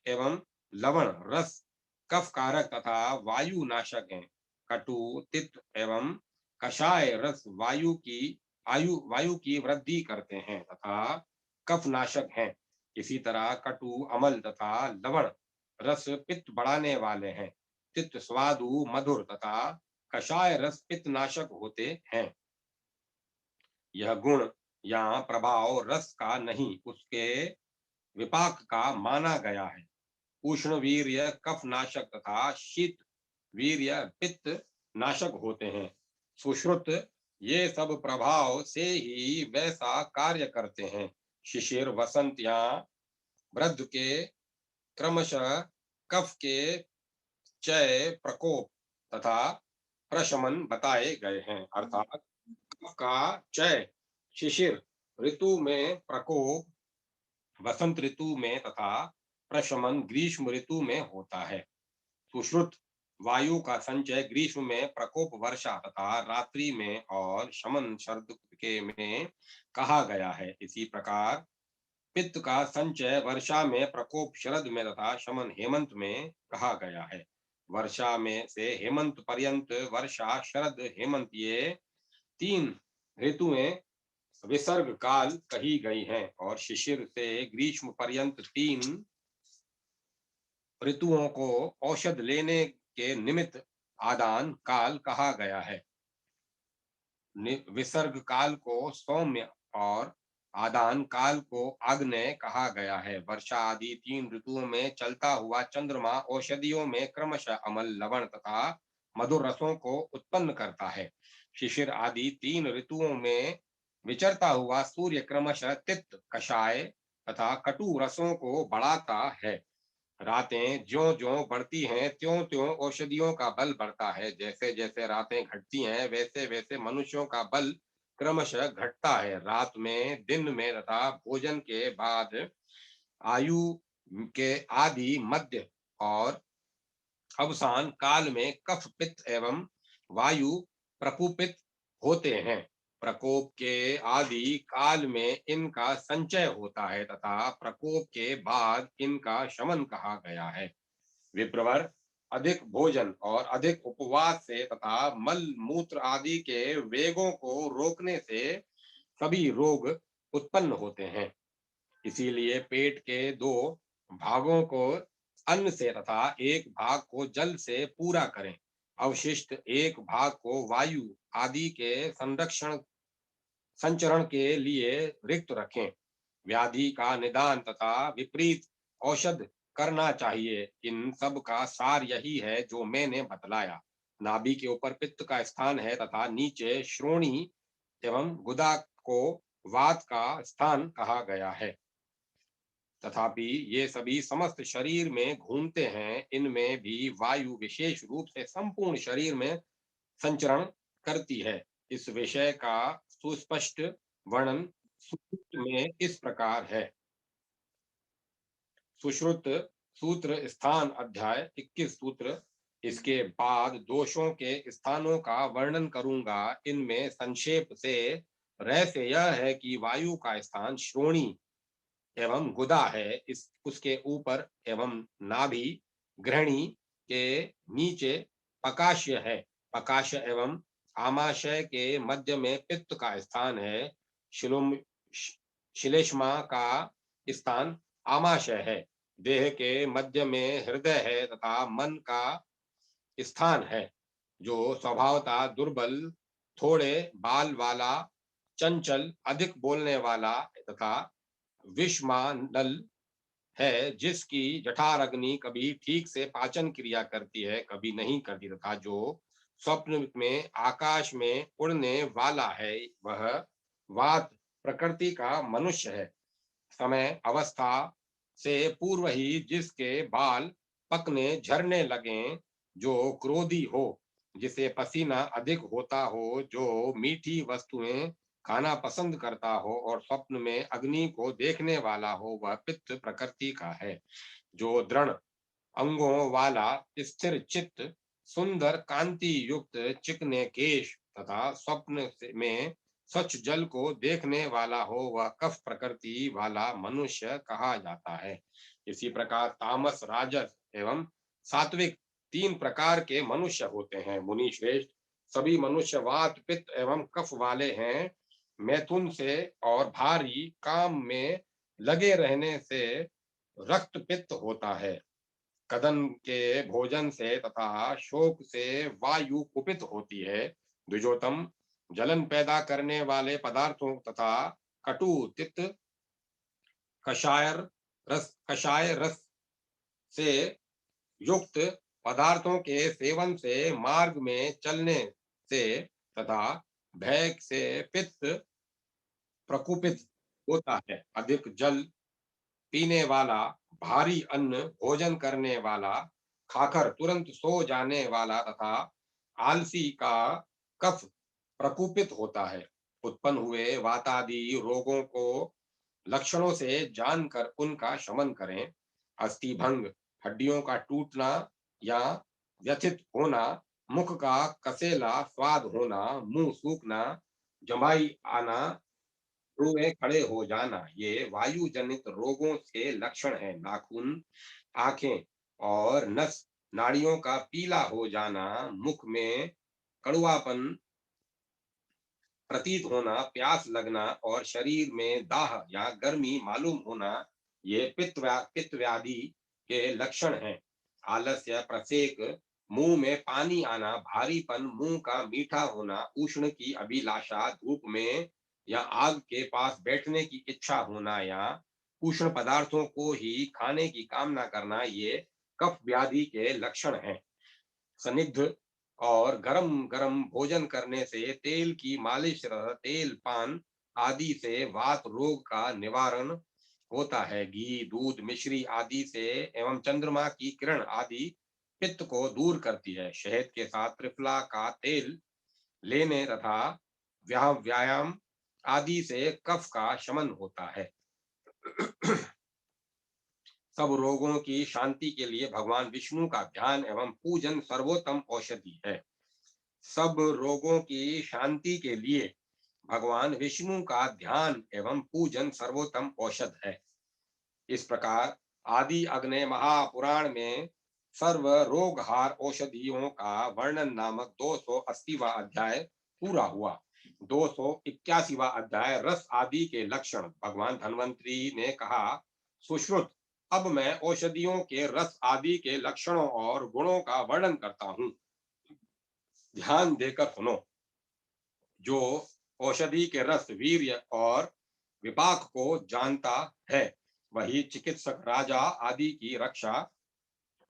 एवं लवण रस कफ कारक तथा वायु नाशक हैं। कटु, तिक्त एवं कषाय रस वायु की वायु की वृद्धि करते हैं तथा कफ नाशक हैं। इसी तरह कटु, अमल तथा लवण रस पित्त बढ़ाने वाले हैं। तिक्त, स्वादु, मधुर तथा कषाय रस पित्त नाशक होते हैं। यह गुण या प्रभाव रस का नहीं, उसके विपाक का माना गया है। उष्ण वीर्य कफ नाशक तथा शीत वीर्य पित्त नाशक होते हैं। सुश्रुत ये सब प्रभाव से ही वैसा कार्य करते हैं। शिशिर, वसंत या वृद्ध के क्रमशः कफ के चय, प्रकोप तथा प्रशमन बताए गए हैं। अर्थात कफ का चय शिशिर ऋतु में, प्रकोप वसंत ऋतु में तथा प्रशमन ग्रीष्म ऋतु में होता है। सुश्रुत वायु का संचय ग्रीष्म में, प्रकोप वर्षा तथा रात्रि में और शमन शरद के में कहा गया है। इसी प्रकार पित्त का संचय वर्षा में, प्रकोप शरद में तथा शमन हेमंत में कहा गया है। वर्षा में से हेमंत पर्यंत वर्षा, शरद, हेमंत ये तीन ऋतुएं विसर्ग काल कही गई हैं और शिशिर से ग्रीष्म पर्यंत तीन ऋतुओं को औषध लेने के निमित्त आदान काल कहा गया है। विसर्ग काल को सौम्य और आदान काल को आग्नेय कहा गया है। वर्षा आदि तीन ऋतुओं में चलता हुआ चंद्रमा औषधियों में क्रमशः अमल, लवण तथा मधुर रसों को उत्पन्न करता है। शिशिर आदि तीन ऋतुओं में विचरता हुआ सूर्य क्रमशः तिक्त, कषाय तथा कटु रसों को बढ़ाता है। रातें ज्यों ज्यों बढ़ती हैं त्यों त्यों औषधियों का बल बढ़ता है। जैसे जैसे रातें घटती हैं वैसे वैसे मनुष्यों का बल क्रमशः घटता है। रात में, दिन में तथा भोजन के बाद आयु के आदि, मध्य और अवसान काल में कफ, पित्त एवं वायु प्रकुपित होते हैं। प्रकोप के आदि काल में इनका संचय होता है तथा प्रकोप के बाद इनका शमन कहा गया है। विप्रवर अधिक भोजन और अधिक उपवास से तथा मल मूत्र आदि के वेगों को रोकने से सभी रोग उत्पन्न होते हैं। इसीलिए पेट के दो भागों को अन्न से तथा एक भाग को जल से पूरा करें। अवशिष्ट एक भाग को वायु आदि के संरक्षण संचरण के लिए रिक्त रखें। व्याधि का निदान तथा विपरीत औषध करना चाहिए। इन सब का सार यही है जो मैंने बतलाया। नाभि के ऊपर पित्त का स्थान है तथा नीचे श्रोणी एवं गुदा को वात का स्थान कहा गया है। तथापि ये सभी समस्त शरीर में घूमते हैं। इनमें भी वायु विशेष रूप से संपूर्ण शरीर में संचरण करती है। इस विषय का सुस्पष्ट वर्णन सुश्रुत में इस प्रकार है। सुश्रुत सूत्र स्थान अध्याय 21 सूत्र। इसके बाद दोषों के स्थानों का वर्णन करूंगा। इनमें संक्षेप से रहस्य यह है कि वायु का स्थान श्रोणी एवं गुदा है, इस उसके ऊपर एवं नाभि ग्रहणी के नीचे पकाशय है। पकाशय एवं आमाशय के मध्य में पित्त का स्थान है। शिलुम श्लेष्मा का स्थान आमाशय है। देह के मध्य में हृदय है तथा मन का स्थान है, जो स्वभावतः दुर्बल, थोड़े बाल वाला, चंचल, अधिक बोलने वाला तथा विषमानल है, जिसकी जठर अग्नि कभी ठीक से पाचन क्रिया करती है, कभी नहीं करती, तथा जो स्वप्न में आकाश में उड़ने वाला है, वह वात प्रकृति का मनुष्य है। समय अवस्था से पूर्व ही जिसके बाल पकने झरने लगे, जो क्रोधी हो, जिसे पसीना अधिक होता हो, जो मीठी वस्तुएं खाना पसंद करता हो और स्वप्न में अग्नि को देखने वाला हो, वह पित्त प्रकृति का है। जो दृढ़ अंगों वाला, स्थिर चित्त, सुंदर कांति युक्त, चिकने केश तथा स्वप्न में स्वच्छ जल को देखने वाला हो, वह कफ प्रकृति वाला मनुष्य कहा जाता है। इसी प्रकार तामस, राजस एवं सात्विक तीन प्रकार के मनुष्य होते हैं। मुनि श्रेष्ठ, सभी मनुष्य वात, पित्त एवं कफ वाले हैं। मैथुन से और भारी काम में लगे रहने से रक्त पित्त होता है। कदन के भोजन से तथा शोक से वायु कुपित होती है। द्विजोतम, जलन पैदा करने वाले पदार्थों तथा कटु तिक्त कषाय रस से युक्त पदार्थों के सेवन से मार्ग में चलने से तथा भय से पित्त प्रकुपित होता है। अधिक जल पीने वाला, भारी अन्न भोजन करने वाला, खाकर तुरंत सो जाने वाला तथा आलसी का कफ प्रकुपित होता है। उत्पन्न हुए वातादि रोगों को लक्षणों से जानकर उनका शमन करें। अस्थि भंग, हड्डियों का टूटना या व्यथित होना, मुख का कसेला स्वाद होना, मुंह सूखना, जमाई आना, रुए खड़े हो जाना, ये वायु जनित रोगों के लक्षण है। नाखून, आंखें और नस नाड़ियों का पीला हो जाना, मुख में कड़वापन प्रतीत होना, प्यास लगना और शरीर में दाह या गर्मी मालूम होना, ये पित्त व्याधि के लक्षण हैं। आलस्य, प्रसेक, मुंह में पानी आना, भारीपन, मुंह का मीठा होना, उष्ण की अभिलाषा, धूप में या आग के पास बैठने की इच्छा होना या उष्ण पदार्थों को ही खाने की कामना करना, ये कफ व्याधि के लक्षण हैं। स्निग्ध और गरम गरम भोजन करने से, तेल की मालिश, तेल पान आदि से वात रोग का निवारण होता है। घी, दूध, मिश्री आदि से एवं चंद्रमा की किरण आदि पित्त को दूर करती है। शहद के साथ त्रिफला का तेल लेने तथा व्यायाम आदि से कफ का शमन होता है। सब रोगों की शांति के लिए भगवान विष्णु का ध्यान एवं पूजन सर्वोत्तम औषधि है। सब रोगों की शांति के लिए भगवान विष्णु का ध्यान एवं पूजन सर्वोत्तम औषध है। इस प्रकार आदि अग्नि महापुराण में सर्व रोगहार औषधियों का वर्णन नामक 280वां अध्याय पूरा हुआ। 281वां अध्याय रस आदि के लक्षण। भगवान धन्वंतरी ने कहा, सुश्रुत, अब मैं औषधियों के रस आदि के लक्षणों और गुणों का वर्णन करता हूँ, ध्यान देकर सुनो। जो औषधि के रस, वीर्य और विपाक को जानता है, वही चिकित्सक, राजा आदि की रक्षा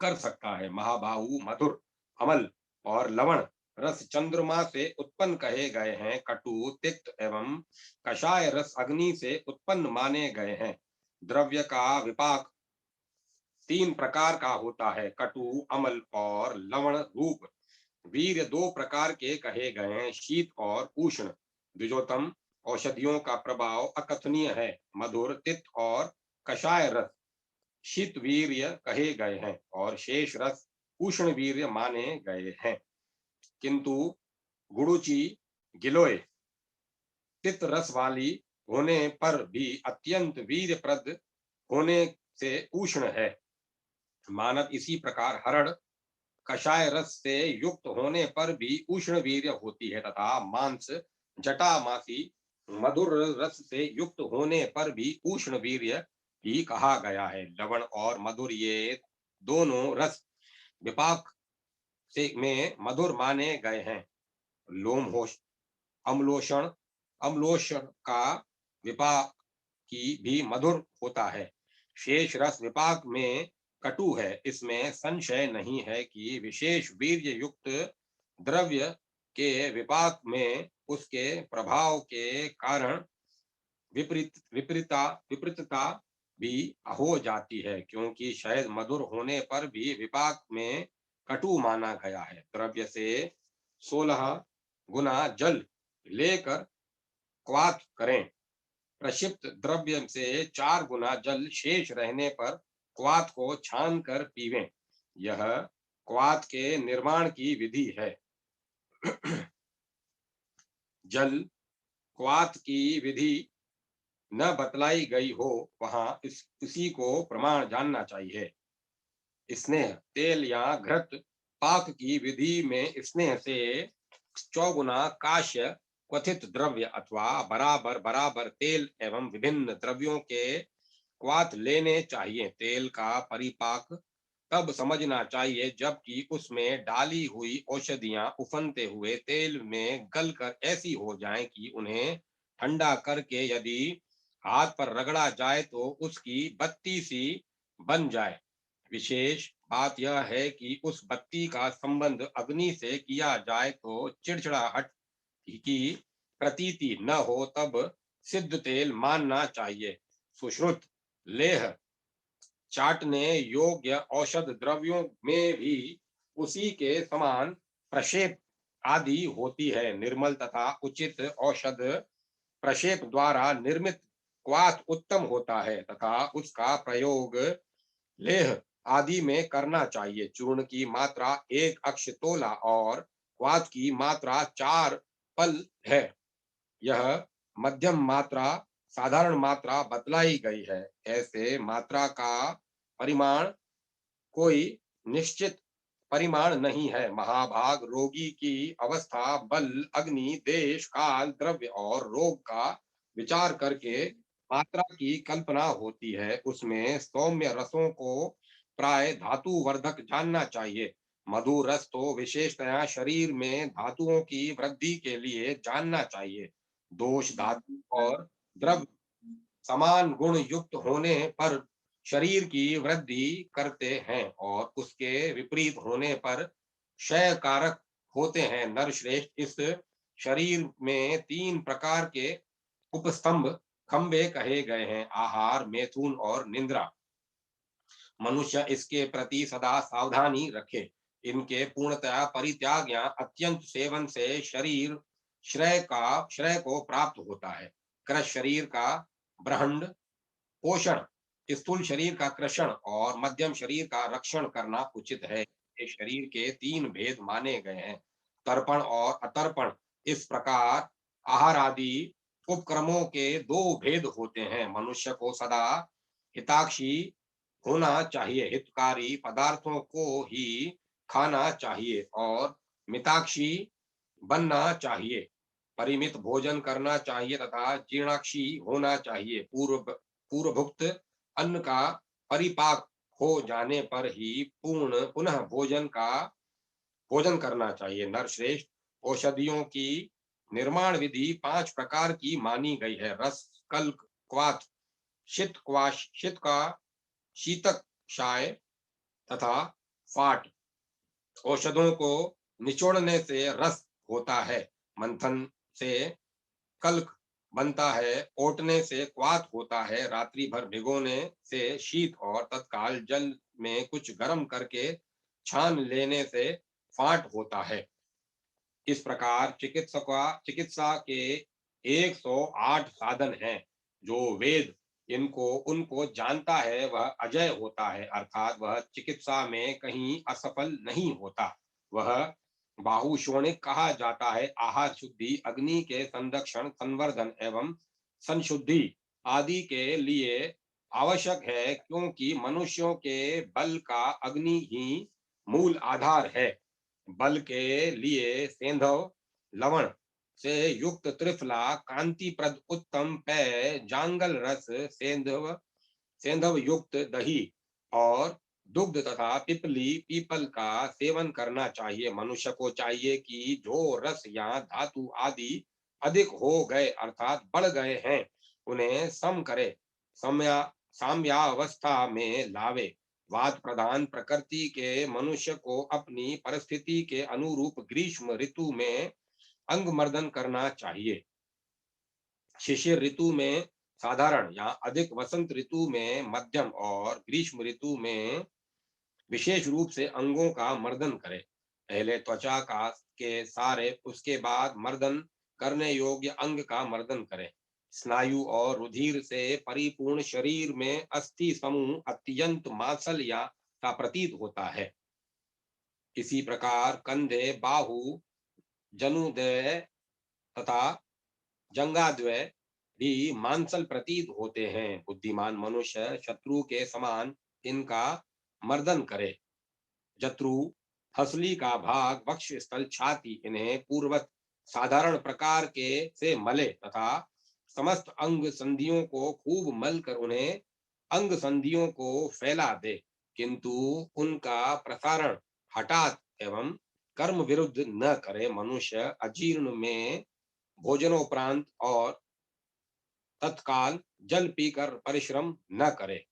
कर सकता है। महाबाहु, मधुर, अमल और लवण रस चंद्रमा से उत्पन्न कहे गए हैं। कटु, तिक्त एवं कषाय रस अग्नि से उत्पन्न माने गए हैं। द्रव्य का विपाक 3 प्रकार का होता है, कटु, अमल और लवण रूप। वीर्य 2 प्रकार के कहे गए हैं, शीत और उष्ण। द्विजोतम, औषधियों का प्रभाव अकथनीय है। मधुर, तिक्त और कषाय रस शीत वीर्य कहे गए हैं और शेष रस उष्ण वीर्य माने गए हैं। किंतु गुड़ुचि, गिलोय तिक्त रस वाली होने पर भी अत्यंत वीर्यप्रद होने से उष्ण है। मानव इसी प्रकार हरण कषाय रस से युक्त होने पर भी उष्ण वीर्य होती है तथा मांस जटामासी मधुर रस से युक्त होने पर भी उष्ण वीर्य ही कहा गया है। लवण और मधुर ये दोनों रस विपाक से में मधुर माने गए हैं। लोमहोष, अम्लोषण अम्लोषण का विपाक की भी मधुर होता है। शेष रस विपाक में कटु है। इसमें संशय नहीं है कि विशेष वीर्य युक्त द्रव्य के विपाक में उसके प्रभाव के कारण विपरीतता भी हो जाती है, क्योंकि शायद मधुर होने पर भी विपाक में कटु माना गया है। द्रव्य से 16 गुना जल लेकर क्वाथ करें। प्रक्षिप्त द्रव्य से 4 गुना जल शेष रहने पर क्वाथ को छान कर पीवें। यह क्वाथ के निर्माण की विधि है। जल क्वाथ की विधि न बतलाई गई हो, वहां इसी को प्रमाण जानना चाहिए। स्नेह, तेल या घृत पाक की विधि में स्नेह से 4 गुना काश्य क्वथित द्रव्य अथवा बराबर बराबर तेल एवं विभिन्न द्रव्यों के क्वाथ लेने चाहिए। तेल का परिपाक तब समझना चाहिए जबकि उसमें डाली हुई औषधियां उफनते हुए तेल में गलकर ऐसी हो जाएं कि उन्हें ठंडा करके यदि हाथ पर रगड़ा जाए तो उसकी बत्ती सी बन जाए। विशेष बात यह है कि उस बत्ती का संबंध अग्नि से किया जाए तो चिड़चिड़ाहट की प्रतीति न हो, तब सिद्ध तेल मानना चाहिए। सुश्रुत लेह चाटने योग्य औषध द्रव्यों में भी उसी के समान प्रक्षेप आदि होती है। निर्मल तथा उचित औषध प्रक्षेप द्वारा निर्मित क्वाथ उत्तम होता है तथा उसका प्रयोग लेह आदि में करना चाहिए। चूर्ण की मात्रा 1 अक्ष तोला और क्वाथ की मात्रा 4 पल है। यह मध्यम मात्रा साधारण मात्रा बतलाई गई है। ऐसे मात्रा का परिमाण कोई निश्चित परिमाण नहीं है। महाभाग रोगी की अवस्था, बल, अग्नि, देश, काल, द्रव्य और रोग का विचार करके मात्रा की कल्पना होती है। उसमें सौम्य रसों को प्राय धातु वर्धक जानना चाहिए। मधुर रस तो विशेषतया शरीर में धातुओं की वृद्धि के लिए जानना चाहिए। दोष धातु और द्रव्य समान गुण युक्त होने पर शरीर की वृद्धि करते हैं और उसके विपरीत होने पर क्षय कारक होते हैं। नरश्रेष्ठ, इस शरीर में 3 प्रकार के उपस्तंभ खंबे कहे गए हैं: आहार, मैथुन और निद्रा। मनुष्य इसके प्रति सदा सावधानी रखे। इनके पूर्णतया परित्याग या अत्यंत सेवन से शरीर श्रेय को प्राप्त होता है। कृश शरीर का ब्रहंड पोषण, स्थूल शरीर का कृषण और मध्यम शरीर का रक्षण करना उचित है। ये शरीर के 3 भेद माने गए हैं: तर्पण और अतर्पण। इस प्रकार आहार आदि उपक्रमों के 2 भेद होते हैं। मनुष्य को सदा हिताक्षी होना चाहिए, हितकारी पदार्थों को ही खाना चाहिए और मिताक्षी बनना चाहिए। परिमित भोजन करना चाहिए तथा जीर्णाक्षी होना चाहिए। पूर्वभुक्त अन्न का परिपाक हो जाने पर ही पुनः भोजन करना चाहिए। नरश्रेष्ठ, औषधियों की निर्माण विधि 5 प्रकार की मानी गई है: रस, कल्क, क्वाथ, शीत का शीतक क्षाय तथा फाट। औषधों को निचोड़ने से रस होता है, मंथन से कल्क बनता है, ओटने से क्वाथ होता है, रात्रि भर भिगोने से शीत और तत्काल जल में कुछ गर्म करके छान लेने से फाट होता है। इस प्रकार चिकित्सा के 108 साधन हैं। जो वेद इनको उनको जानता है वह अजय होता है, अर्थात वह चिकित्सा में कहीं असफल नहीं होता। वह बाहुश्वणिक कहा जाता है। आहार शुद्धि, अग्नि के संरक्षण, संवर्धन एवं संशुद्धि आदि के लिए आवश्यक है, क्योंकि मनुष्यों के बल का अग्नि ही मूल आधार है। बल के लिए सेंधव लवण से युक्त त्रिफला, कांतिप्रद उत्तम पेय, जांगल रस, सेंधव युक्त दही और दुग्ध तथा पीपल का सेवन करना चाहिए। मनुष्य को चाहिए कि जो रस या धातु आदि अधिक हो गए अर्थात बढ़ गए हैं उन्हें सम करे, सम्या साम्यावस्था में लावे। वात प्रधान प्रकृति के मनुष्य को अपनी परिस्थिति के अनुरूप ग्रीष्म ऋतु में अंगमर्दन करना चाहिए, शिशिर ऋतु में साधारण या अधिक, वसंत ऋतु में मध्यम और ग्रीष्म ऋतु में विशेष रूप से अंगों का मर्दन करें। पहले त्वचा का के सारे, उसके बाद मर्दन करने योग्य अंग का मर्दन करें। स्नायु और रुधिर से परिपूर्ण शरीर में अस्थि समूह अत्यंत मांसल या का प्रतीत होता है। इसी प्रकार कंधे, बाहु, जनुद्वय तथा जंगाद्वय भी मांसल प्रतीत होते हैं। बुद्धिमान मनुष्य शत्रु के समान इनका मर्दन करे। जत्रु, हसली का भाग, वक्ष स्थल, छाती, इन्हें पूर्वत साधारण प्रकार के से मले तथा समस्त अंग संधियों को खूब मल कर उन्हें अंग संधियों को फैला दे, किंतु उनका प्रसारण हठात एवं कर्म विरुद्ध न करे। मनुष्य अजीर्ण में भोजनोपरांत और तत्काल जल पीकर परिश्रम न करे।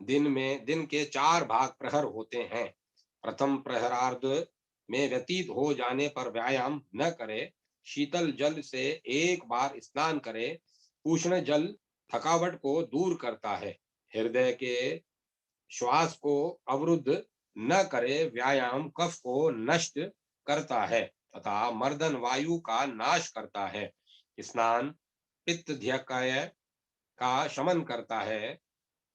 दिन के 4 भाग प्रहर होते हैं। प्रथम प्रहरार्ध में व्यतीत हो जाने पर व्यायाम न करे, शीतल जल से एक बार स्नान करे। उष्ण जल थकावट को दूर करता है, हृदय के श्वास को अवरुद्ध न करे, व्यायाम कफ को नष्ट करता है तथा मर्दन वायु का नाश करता है। स्नान पित्तध्यकाय का शमन करता है।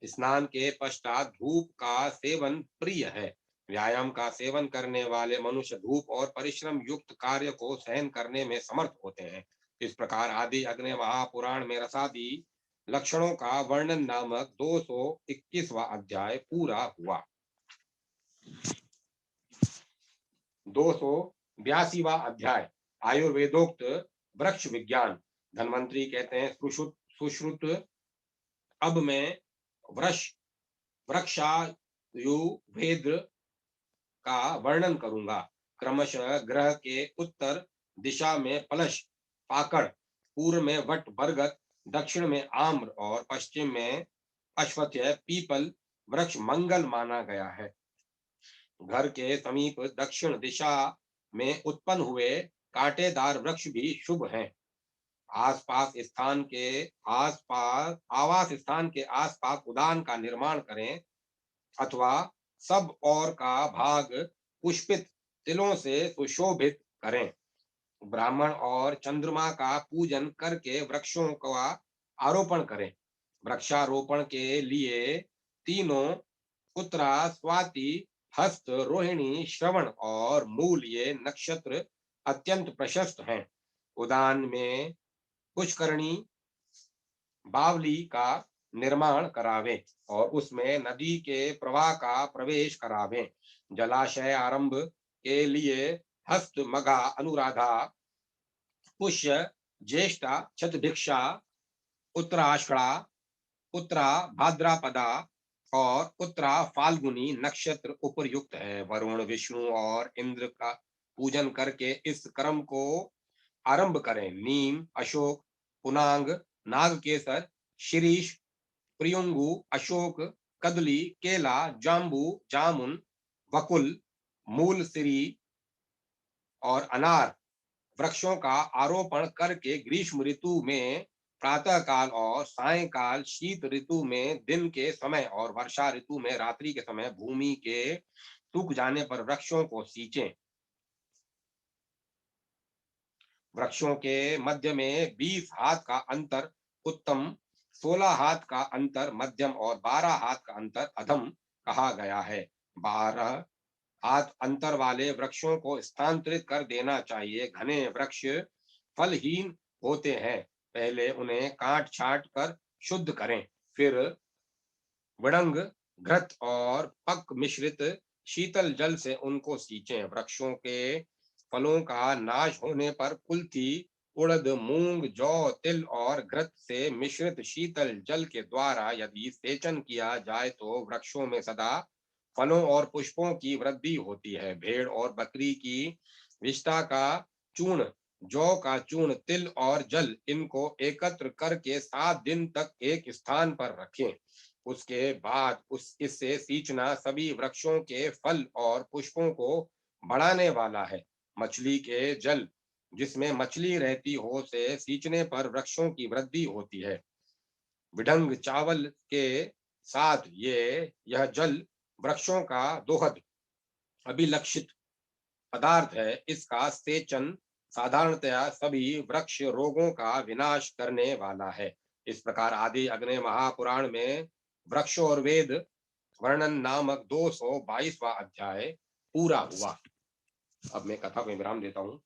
स्नान के पश्चात धूप का सेवन प्रिय है। व्यायाम का सेवन करने वाले मनुष्य धूप और परिश्रम युक्त कार्य को सहन करने में समर्थ होते हैं। इस प्रकार आदि अग्नि महापुराण में रसादि लक्षणों का वर्णन नामक 221वां अध्याय पूरा हुआ। 282वां अध्याय आयुर्वेदोक्त वृक्ष विज्ञान। धन्वंतरी कहते हैं, सुश्रुत अब मैं वृक्षायुर्वेद का वर्णन करूंगा। क्रमशः ग्रह के उत्तर दिशा में पलश पाकड़, पूर्व में वट बरगद, दक्षिण में आम्र और पश्चिम में अश्वत्थ पीपल वृक्ष मंगल माना गया है। घर के समीप दक्षिण दिशा में उत्पन्न हुए कांटेदार वृक्ष भी शुभ हैं। आवास स्थान के आसपास उद्यान का निर्माण करें अथवा सब और का भाग पुष्पित तिलों से सुशोभित करें। ब्राह्मण और चंद्रमा का पूजन करके वृक्षों का आरोपण करें। वृक्षारोपण के लिए तीनों उत्तरा, स्वाति, हस्त, रोहिणी, श्रवण और मूल ये नक्षत्र अत्यंत प्रशस्त हैं। उद्यान में पुष्करणी बावली का निर्माण करावें और उसमें नदी के प्रवाह का प्रवेश करावें। जलाशय आरंभ के लिए हस्त, मघा, अनुराधा, पुष्य, ज्येष्ठा, छतभिक्षा, उत्तराषाढ़ा, उत्तरा भाद्रपदा और उत्तरा फाल्गुनी नक्षत्र उपयुक्त है। वरुण, विष्णु और इंद्र का पूजन करके इस क्रम को आरंभ करें। नीम, अशोक, पुनांग, नागकेसर, शिरीष, प्रियंगु, अशोक, कदली, केला, जाम्बू, जामुन, वकुल, मूलसिरी और अनार वृक्षों का आरोपण करके ग्रीष्म ऋतु में प्रातः काल और सायंकाल, शीत ऋतु में दिन के समय और वर्षा ऋतु में रात्रि के समय भूमि के सूख जाने पर वृक्षों को सींचें। वृक्षों के मध्य में 20 हाथ का अंतर उत्तम, 16 हाथ का अंतर मध्यम और 12 हाथ का अंतर अधम कहा गया है। 12 हाथ अंतर वाले वृक्षों को स्थानांतरित कर देना चाहिए। घने वृक्ष फलहीन होते हैं, पहले उन्हें काट छाट कर शुद्ध करें, फिर विड़ंग, घृत और पक मिश्रित शीतल जल से उनको सींचें। वृक्षों के फलों का नाश होने पर कुल्थी, उड़द, मूंग, जौ, तिल और घृत से मिश्रित शीतल जल के द्वारा यदि सेचन किया जाए तो वृक्षों में सदा फलों और पुष्पों की वृद्धि होती है। भेड़ और बकरी की विष्ठा का चूर्ण, जौ का चूर्ण, तिल और जल इनको एकत्र करके 7 दिन तक एक स्थान पर रखें। उसके बाद इससे सींचना सभी वृक्षों के फल और पुष्पों को बढ़ाने वाला है। मछली के जल जिसमें मछली रहती हो से सींचने पर वृक्षों की वृद्धि होती है। विडंग चावल के साथ यह जल वृक्षों का दोहद अभिलक्षित पदार्थ है। इसका सेचन साधारणतया सभी वृक्ष रोगों का विनाश करने वाला है। इस प्रकार आदि अग्नि महापुराण में वृक्ष और वेद वर्णन नामक 222वां अध्याय पूरा हुआ। अब मैं कथा में विराम देता हूँ।